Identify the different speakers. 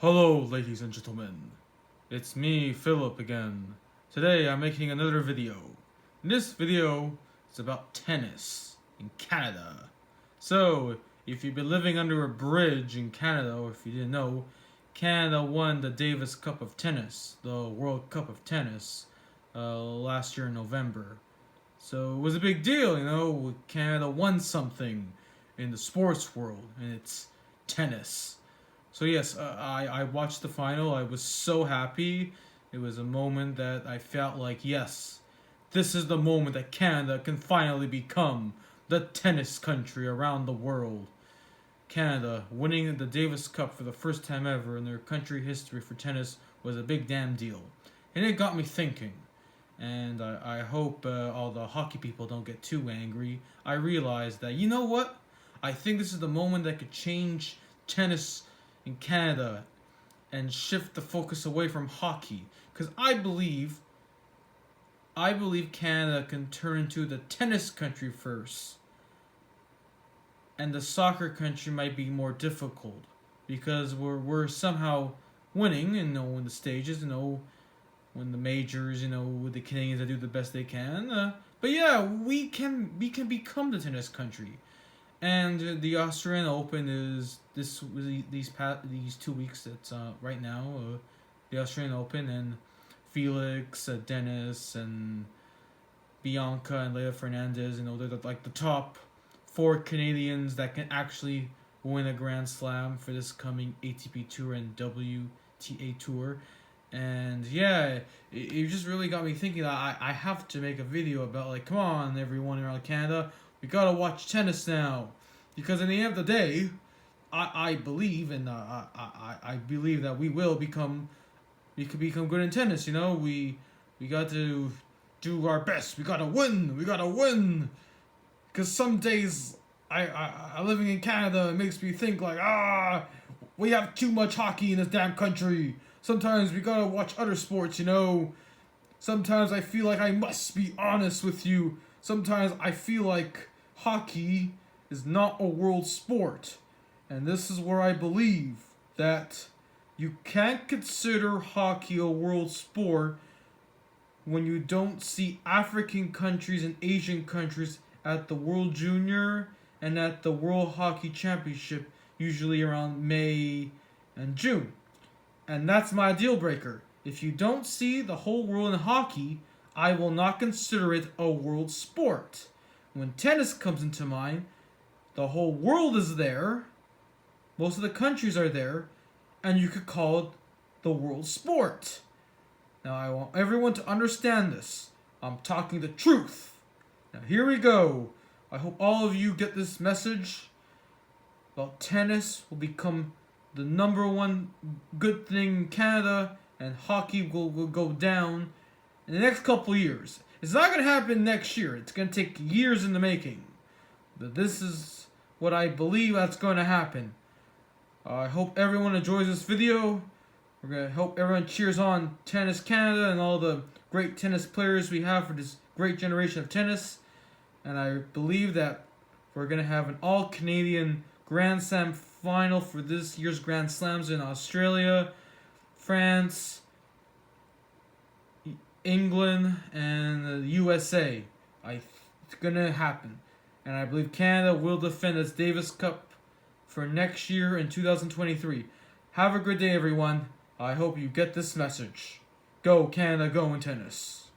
Speaker 1: Hello, ladies and gentlemen. It's me, Philip, again. Today I'm making another video. This video is about tennis in Canada. So, if you've been living under a bridge in Canada, or if you didn't know, Canada won the Davis Cup of Tennis, the World Cup of Tennis, last year in November. So it was a big deal, Canada won something in the sports world, and it's tennis. So yes, I watched the final. I was so happy. It was a moment that I felt like, yes, this is the moment that Canada can finally become the tennis country around the world. Canada winning the Davis Cup for the first time ever in their country history for tennis was a big damn deal. And it got me thinking. And I hope all the hockey people don't get too angry. I realized that, you know what? I think this is the moment that could change tennis in Canada and shift the focus away from hockey, because I believe Canada can turn into the tennis country first, and the soccer country might be more difficult because we're somehow winning, in the stages, when the majors, with the Canadians that do the best they can. But yeah, we can become the tennis country. And the Australian Open is these 2 weeks. That's right now, the Australian Open, and Felix, Dennis, and Bianca and Leila Fernandez. They're the top four Canadians that can actually win a Grand Slam for this coming ATP Tour and WTA Tour. And yeah, it just really got me thinking that I have to make a video about, come on, everyone around Canada, we gotta watch tennis now, because in the end of the day, I believe, and I believe that we could become good in tennis. We got to do our best. We gotta win. Because some days I living in Canada, it makes me think we have too much hockey in this damn country. Sometimes we gotta watch other sports. Sometimes I feel like I must be honest with you. Sometimes I feel like hockey is not a world sport. And this is where I believe that you can't consider hockey a world sport when you don't see African countries and Asian countries at the World Junior and at the World Hockey Championship, usually around May and June. And that's my deal breaker. If you don't see the whole world in hockey, I will not consider it a world sport. When tennis comes into mind, the whole world is there, most of the countries are there, and you could call it the world sport. Now I want everyone to understand this. I'm talking the truth. Now here we go. I hope all of you get this message. Well, tennis will become the number one good thing in Canada, and hockey will go down in the next couple years. It's not going to happen next year. It's going to take years in the making. But this is what I believe that's going to happen. I hope everyone enjoys this video. We're going to hope everyone cheers on Tennis Canada and all the great tennis players we have for this great generation of tennis. And I believe that we're going to have an all-Canadian Grand Slam final for this year's Grand Slams in Australia, France, England, and the USA. It's going to happen. And I believe Canada will defend its Davis Cup for next year in 2023. Have a good day, everyone. I hope you get this message. Go Canada, go in tennis.